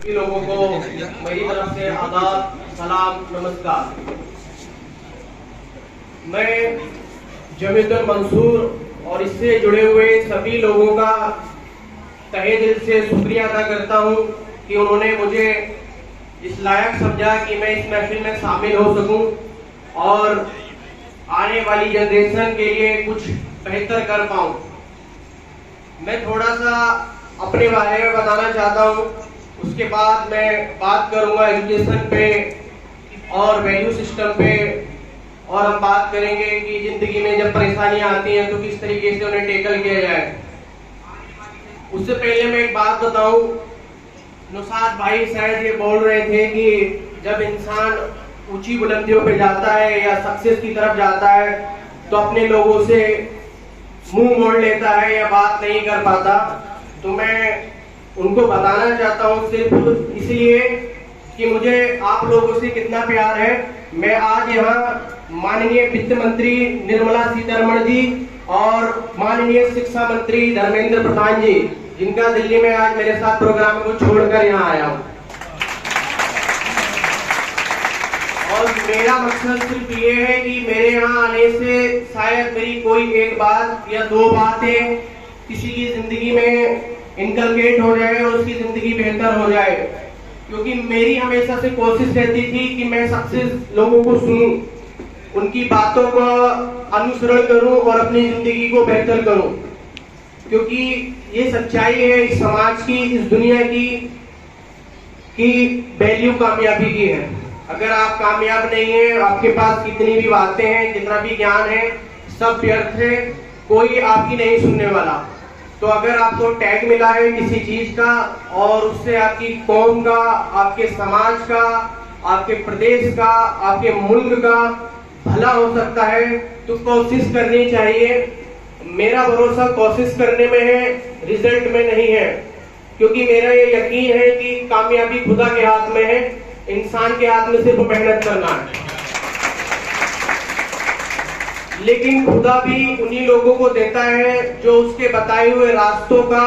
सभी लोगों को मेरी तरफ से आदाब, सलाम, नमस्कार। मैं जमीउद्दीन मंसूर और इससे जुड़े हुए सभी लोगों का तहे दिल से शुक्रिया अदा करता हूं कि उन्होंने मुझे इस लायक समझा कि मैं इस महफिल में शामिल हो सकूं और आने वाली जनरेशन के लिए कुछ बेहतर कर पाऊं। मैं थोड़ा सा अपने बारे में बताना चाहता हूं, उसके बाद मैं बात करूंगा एजुकेशन पे और वैल्यू सिस्टम पे, और हम बात करेंगे कि जिंदगी में जब परेशानियां आती हैं तो किस तरीके से उन्हें टेकल किया जाए। उससे पहले मैं एक बात बताऊं, नुसाद भाई शायद ये बोल रहे थे कि जब इंसान ऊंची बुलंदियों पे जाता है या सक्सेस की तरफ जाता है तो अपने लोगों से मुंह मोड़ लेता है या बात नहीं कर पाता। तो मैं उनको बताना चाहता हूँ सिर्फ इसलिए कि मुझे आप लोगों से कितना प्यार है। मैं आज यहाँ माननीय वित्त मंत्री निर्मला सीतारमण जी और माननीय शिक्षा मंत्री धर्मेंद्र प्रधान जी, जिनका दिल्ली में आज मेरे साथ प्रोग्राम को छोड़कर यहाँ आया हूँ, और मेरा मकसद सिर्फ ये है कि मेरे यहाँ आने से शायद मेरी कोई एक बात या दो बातें किसी की जिंदगी में इनकलकेट हो जाए और उसकी जिंदगी बेहतर हो जाए। क्योंकि मेरी हमेशा से कोशिश रहती थी कि मैं सक्सेस लोगों को सुनूं, उनकी बातों का अनुसरण करूं और अपनी जिंदगी को बेहतर करूं। क्योंकि ये सच्चाई है इस समाज की, इस दुनिया की वैल्यू कामयाबी की है। अगर आप कामयाब नहीं है, आपके पास कितनी भी बातें हैं, कितना भी ज्ञान है, सब व्यर्थ है, कोई आपकी नहीं सुनने वाला। तो अगर आपको टैग मिला है किसी चीज का और उससे आपकी कौम का, आपके समाज का, आपके प्रदेश का, आपके मुल्क का भला हो सकता है, तो कोशिश करनी चाहिए। मेरा भरोसा कोशिश करने में है, रिजल्ट में नहीं है। क्योंकि मेरा ये यकीन है कि कामयाबी खुदा के हाथ में है, इंसान के हाथ में सिर्फ मेहनत करना है। लेकिन खुदा भी उन्हीं लोगों को देता है जो उसके बताए हुए रास्तों का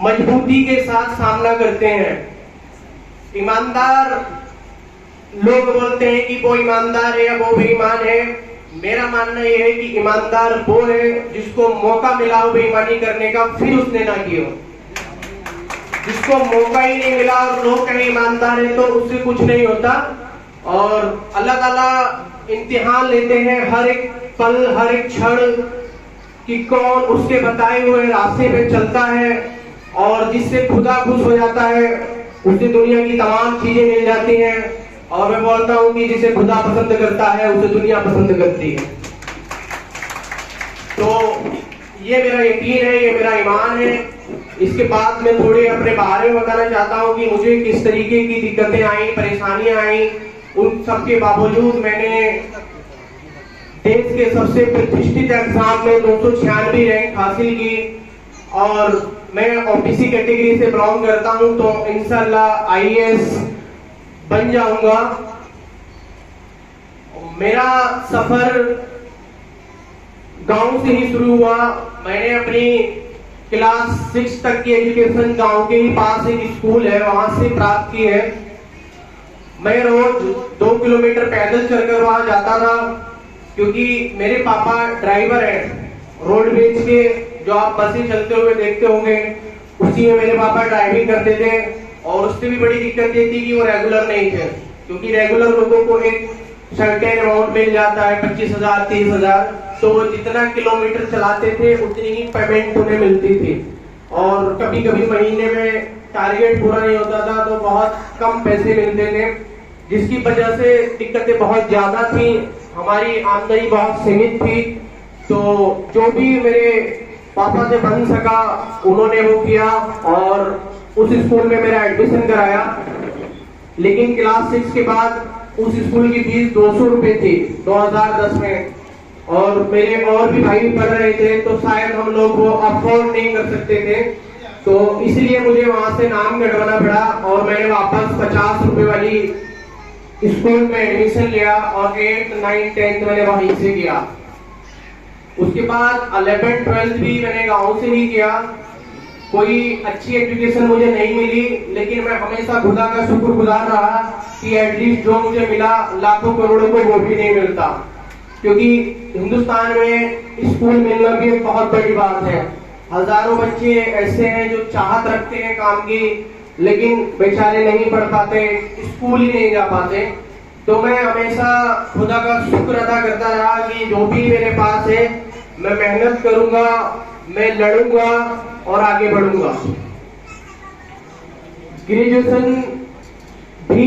मजबूती के साथ सामना करते हैं। ईमानदार लोग बोलते हैं कि वो ईमानदार है या वो बेईमान है। मेरा मानना यह है कि ईमानदार वो है जिसको मौका मिला हो बेईमानी करने का, फिर उसने ना किया। जिसको मौका ही नहीं मिला और लोग कहीं ईमानदार है तो उससे कुछ नहीं होता। और अल्लाह ताला इम्तिहान लेते हैं हर एक पल, हर एक क्षण कि कौन उसके बताए हुए रास्ते पे चलता है, और जिससे खुदा खुश हो जाता है उसे दुनिया की तमाम चीजें मिल जाती हैं। और मैं बोलता हूँ कि जिसे खुदा पसंद करता है उसे दुनिया पसंद करती है। तो ये मेरा यकीन है, ये मेरा ईमान है। इसके बाद मैं थोड़ी अपने बारे में बताना चाहता हूँ कि मुझे किस तरीके की दिक्कतें आई, परेशानियां आई। उन सबके बावजूद मैंने देश के सबसे प्रतिष्ठित एग्जाम में 296 रैंक हासिल की, और मैं ओबीसी कैटेगरी से बिलोंग करता हूं, तो इंशाल्लाह आईएएस बन जाऊंगा। मेरा सफर गांव से ही शुरू हुआ। मैंने अपनी क्लास 6 तक की एजुकेशन गांव के ही पास एक स्कूल है वहां से प्राप्त की है। मैं रोज 2 किलोमीटर पैदल चलकर वहां जाता था, क्योंकि मेरे पापा ड्राइवर हैं रोडवेज के, जो आप बसें चलते हुए देखते होंगे, उसी में मेरे पापा ड्राइविंग करते थे। और उससे भी बड़ी दिक्कत ये थी कि वो रेगुलर नहीं थे, क्योंकि रेगुलर लोगों को एक सर्टेन अमाउंट मिल जाता है, 25,000 30,000, तो वो जितना किलोमीटर चलाते थे उतनी ही पेमेंट उन्हें मिलती थी। और कभी कभी महीने में टारगेट पूरा नहीं होता था तो बहुत कम पैसे मिलते थे, जिसकी वजह से दिक्कतें बहुत ज्यादा थी, हमारी आमदनी बहुत सीमित थी। तो जो भी मेरे पापा से बन सका उन्होंने वो किया और उस स्कूल में मेरा एडमिशन कराया। लेकिन क्लास 6 के बाद उस स्कूल की फीस 200 रुपए थी 2010 में, और मेरे और भी भाई पढ़ रहे थे, तो शायद हम लोग वो अफोर्ड नहीं कर सकते थे। तो इसलिए मुझे वहां से नाम कटवाना पड़ा और मैंने वापस 50 रुपए वाली स्कूल में एडमिशन लिया और 8th 9th 10th मैंने वहीं से किया। उसके बाद 11th 12th भी मैंने गांव से ही किया। कोई अच्छी एजुकेशन मुझे नहीं मिली, लेकिन मैं हमेशा खुदा का शुक्रगुजार रहा कि एटलीस्ट जो मुझे मिला लाखों करोड़ों को वो भी नहीं मिलता, क्योंकि हिंदुस्तान में स्कूल मिलना भी एक बहुत बड़ी बात है। हजारों बच्चे ऐसे हैं जो चाहत रखते हैं काम की, लेकिन बेचारे नहीं पढ़ पाते, स्कूल ही नहीं जा पाते। तो मैं हमेशा खुदा का शुक्र अदा करता रहा कि जो भी मेरे पास है मैं मेहनत करूंगा, मैं लड़ूंगा और आगे बढ़ूंगा। ग्रेजुएशन भी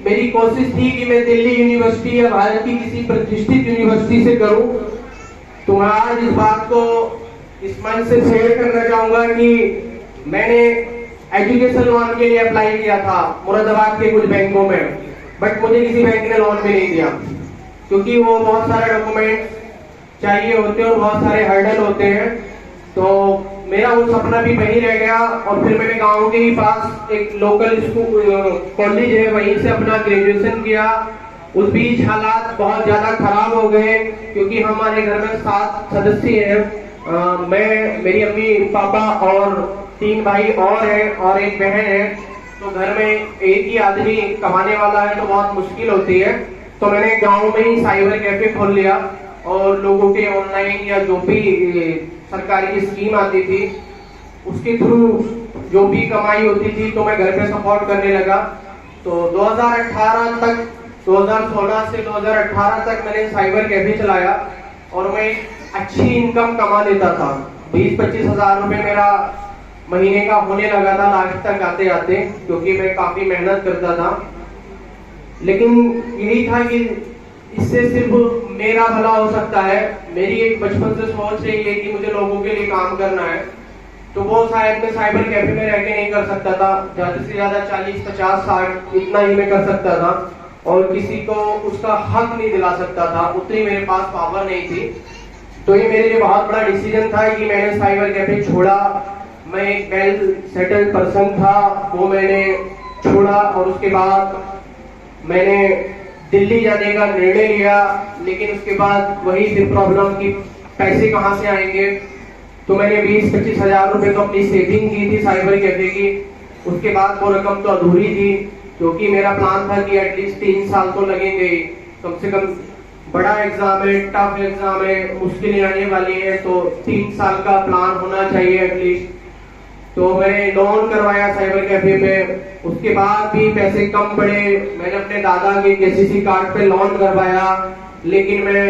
मेरी कोशिश थी कि मैं दिल्ली यूनिवर्सिटी या भारत की किसी प्रतिष्ठित यूनिवर्सिटी से करूं। तो मैं आज इस बात को इस मंच से शेयर करना चाहूंगा कि मैंने एजुकेशन लोन के लिए अप्लाई किया था मुरादाबाद के कुछ बैंकों में, बट मुझे किसी बैंक ने लोन भी नहीं दिया, क्योंकि वो बहुत सारे डॉक्यूमेंट चाहिए होते हैं और बहुत सारे हर्डल होते हैं। तो मेरा वो सपना भी वही रह गया और फिर मैंने गांव के ही पास एक लोकल स्कूल कॉलेज है, वहीं से अपना ग्रेजुएशन किया। उस बीच हालात बहुत ज्यादा खराब हो गए, क्योंकि हमारे घर में 7 सदस्य हैं। मैं, मेरी अम्मी पापा और 3 भाई और हैं और एक बहन है। तो घर में एक ही आदमी कमाने वाला है तो बहुत मुश्किल होती है। तो मैंने गांव में ही साइबर कैफे खोल लिया और लोगों के ऑनलाइन या जो भी सरकारी स्कीम आती थी उसके थ्रू जो भी कमाई होती थी तो मैं घर पे सपोर्ट करने लगा। तो 2018 तक, 2016 से 2018 तक मैंने साइबर कैफे चलाया और मैं अच्छी इनकम कमा लेता था। 20-25 हजार रुपए मेरा महीने का होने लगा था लास्ट तक आते आते, क्योंकि मैं काफी मेहनत करता था। लेकिन यही था कि इससे सिर्फ मेरा भला हो सकता है। मेरी एक बचपन से सोच रही है कि मुझे लोगों के लिए काम करना है, तो वो शायद मैं साइबर कैफे में रह के नहीं कर सकता था। ज्यादा से ज्यादा 40, 50, 60 इतना ही मैं कर सकता था और किसी को उसका हक नहीं दिला सकता था, उतनी मेरे पास पावर नहीं थी। तो ये मेरे लिए बहुत बड़ा डिसीजन था कि मैंने साइबर कैफे छोड़ा। मैं एक वेल सेटल्ड पर्सन था, वो मैंने छोड़ा और उसके बाद मैंने दिल्ली जाने का निर्णय लिया। लेकिन उसके बाद वही फिर प्रॉब्लम कि पैसे कहाँ से आएंगे। तो मैंने 20-25 हजार रुपए तो अपनी सेविंग की थी साइबर कैफे की। उसके बाद वो रकम तो अधूरी थी, क्योंकि मेरा प्लान था कि एटलीस्ट 3 साल तो लगेंगे ही, कम से कम बड़ा एग्जाम है, टफ एग्जाम है, मुश्किलें आने वाली है, तो 3 साल का प्लान होना चाहिए एटलीस्ट। तो मैंने लोन करवाया साइबर कैफे में। उसके बाद भी पैसे कम पड़े। मैंने अपने दादा के केसीसी कार्ड पे लोन करवाया, लेकिन मैं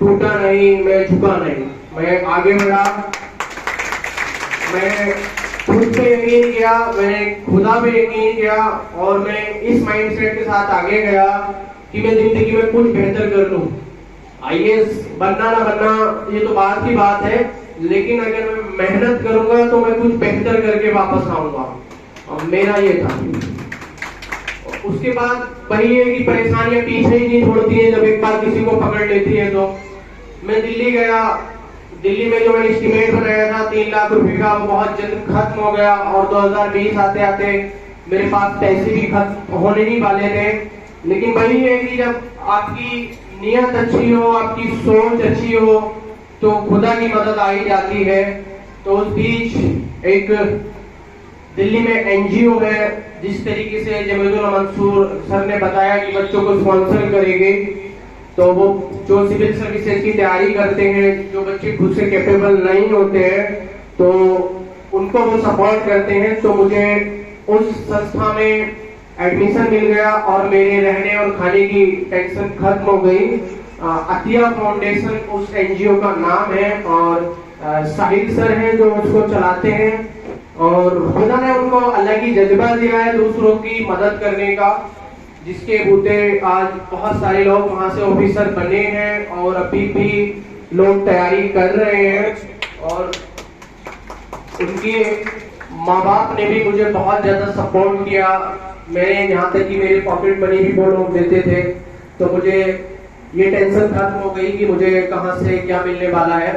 टूटा नहीं, मैं झुका नहीं, मैं आगे बढ़ा। मैं खुद पे यकीन किया, मैंने खुदा पे यकीन किया और मैं इस माइंडसेट के साथ आगे गया कि मैं जिंदगी में कुछ बेहतर कर लूं। आईएएस बनना ना बनना ये तो बात की बात है, लेकिन अगर मैं मेहनत करूंगा तो मैं कुछ बेहतर करके वापस आऊंगा। और मेरा ये था। उसके बाद वही है कि परेशानियां पीछे ही नहीं छोड़ती है, जब एक बार किसी को पकड़ लेती है। तो मैं दिल्ली गया। दिल्ली में जो मैंने एस्टिमेट बनाया था 3 लाख रुपए का, वो बहुत जल्द खत्म हो गया और 2020 आते आते मेरे पास पैसे भी खत्म होने ही वाले थे। लेकिन वही है कि जब आपकी नीयत अच्छी हो, आपकी सोच अच्छी हो, तो खुदा की मदद आ ही जाती है। तो उस बीच एक दिल्ली में एनजीओ है, जिस तरीके से जमीरुल मंसूर सर ने बताया कि बच्चों को स्पॉन्सर करेंगे, तो वो जो सिविल सर्विसेज की तैयारी करते हैं, जो बच्चे खुद से कैपेबल नहीं होते हैं, तो उनको वो सपोर्ट करते हैं। तो मुझे उस संस्था में एडमिशन मिल गया और मेरे रहने और खाने की टेंशन खत्म हो गई। अतिया फाउंडेशन उस एनजीओ का नाम है और साहिल सर हैं जो उसको चलाते हैं और खुदा ने उनको अलग ही जज्बा दिया है दूसरों की मदद करने का, जिसके बूते आज बहुत सारे लोग वहां से ऑफिसर बने हैं और अभी भी लोग तैयारी कर रहे हैं। और उनके माँ बाप ने भी मुझे बहुत ज्यादा सपोर्ट किया। मैंने यहाँ तक कि मेरे पॉकेट मनी भी वो लोग देते थे, तो मुझे ये टेंशन खत्म हो गई कि मुझे कहाँ से क्या मिलने वाला है।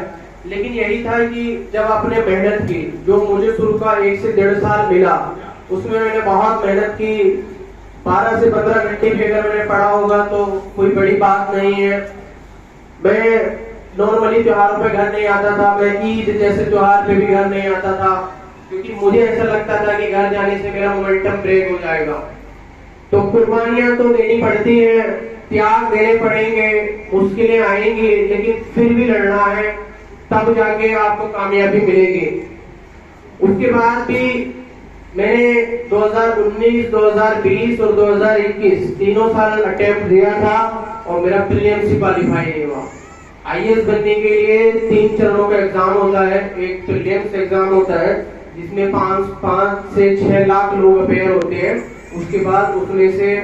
लेकिन यही था कि जब आपने मेहनत की, जो मुझे शुरू का 1 से 1.5 साल मिला, उसमें मैंने बहुत मेहनत की। 12 से 15 घंटे भी अगर मैंने पढ़ा होगा तो कोई बड़ी बात नहीं है। मैं नॉर्मली त्योहारों पे घर नहीं आता था, मैं ईद जैसे त्योहार पे भी घर नहीं आता था। क्योंकि मुझे ऐसा लगता था कि घर जाने से मेरा मोमेंटम ब्रेक हो जाएगा। तो कुर्बानियां तो देनी पड़ती हैं, त्याग देने पड़ेंगे, मुश्किलें आएंगी, लेकिन फिर भी लड़ना है, तब जाके आपको कामयाबी मिलेगी। उसके बाद भी मैंने 2019, 2020 और 2021 तीनों साल अटेम्प्ट दिया था और मेरा प्रीलिम्स ही क्वालिफाई नहीं हुआ। आईएएस बनने के लिए 3 चरणों का एग्जाम होता है। एक प्रीलिम्स एग्जाम होता है जिसमें 5 से 6 लाख लोग अपेयर होते हैं। उसके बाद उसमें से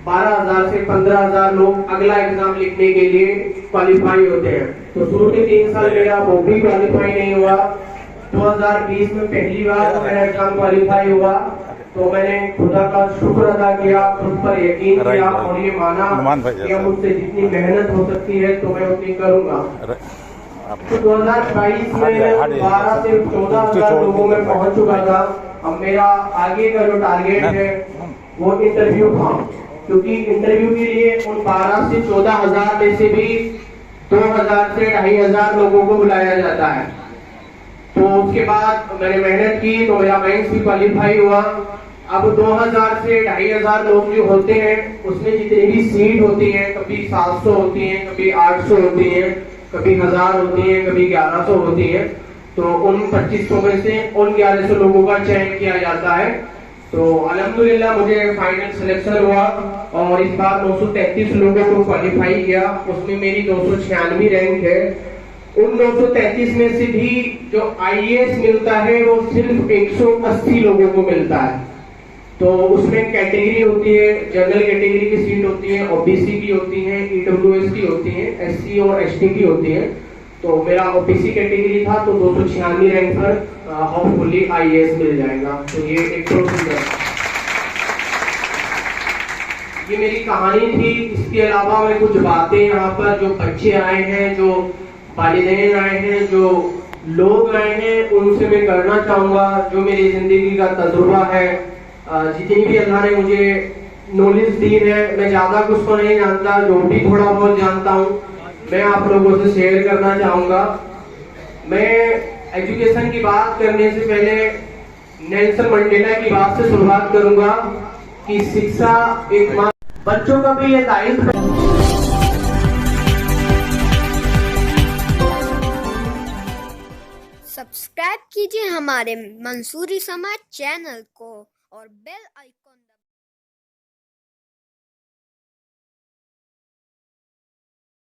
12,000 से 15,000 लोग अगला एग्जाम लिखने के लिए क्वालिफाई होते हैं। तो शुरू के 3 साल मेरा वो भी क्वालिफाई नहीं हुआ। 2020 में पहली बार मेरा एग्जाम क्वालिफाई हुआ, तो मैंने खुदा का शुक्र अदा किया, खुद पर यकीन किया और ये माना कि मुझसे जितनी मेहनत हो सकती है तो मैं उतनी करूंगा। तो 2022 में 12 से 14,000 लोगों में पहुंच चुका था। अब मेरा आगे का जो टारगेट है वो इंटरव्यू था, क्योंकि इंटरव्यू के लिए उन 12 से 14,000 में से भी 2,000 से 2,500 लोगों को बुलाया जाता है। तो उसके बाद मैंने मेहनत की तो मेरा मेंस भी क्वालिफाई हुआ। अब 2,000 से 2,500 लोग जो होते हैं उसमें जितनी भी सीट होती है, कभी 700 होती है, कभी 800 होती है, कभी 1000 होती है, कभी 1100 होती है। तो उन 2500 में से उन 1100 लोगों का चयन किया जाता है। तो अल्हम्दुलिल्लाह मुझे फाइनल सिलेक्शन हुआ और इस बार 933 लोगों को क्वालिफाई किया। उसमें मेरी 296 रैंक है। उन 933 में से भी जो आईएएस मिलता है वो सिर्फ 180 लोगों को मिलता है। तो उसमें कैटेगरी होती है, जनरल कैटेगरी की सीट होती है, ओबीसी की होती है, ईडब्ल्यूएस की होती है, एससी और एसटी की होती है। तो मेरा ओबीसी कैटेगरी था, तो 296 रैंक पर होपफुली आईएएस मिल जाएगा। तो ये एक प्रोसीजर, ये मेरी कहानी थी। इसके अलावा मैं कुछ बातें यहाँ पर जो बच्चे आए हैं, जो वालिदैन आए हैं, जो लोग आए हैं, उनसे मैं करना चाहूंगा। जो मेरी जिंदगी का तजुर्बा है, जितनी भी अल्लाह ने मुझे नॉलेज दी है, मैं ज्यादा कुछ तो नहीं जानता, जो भी थोड़ा बहुत जानता हूँ मैं आप लोगों से शेयर करना चाहूंगा। मैं एजुकेशन की बात करने से पहले नेल्सन मंडेला की बात से शुरुआत करूंगा कि शिक्षा एक बच्चों का भी ये दायित्व है। सब्सक्राइब कीजिए हमारे मंसूरी समाज चैनल को और बेल आइकन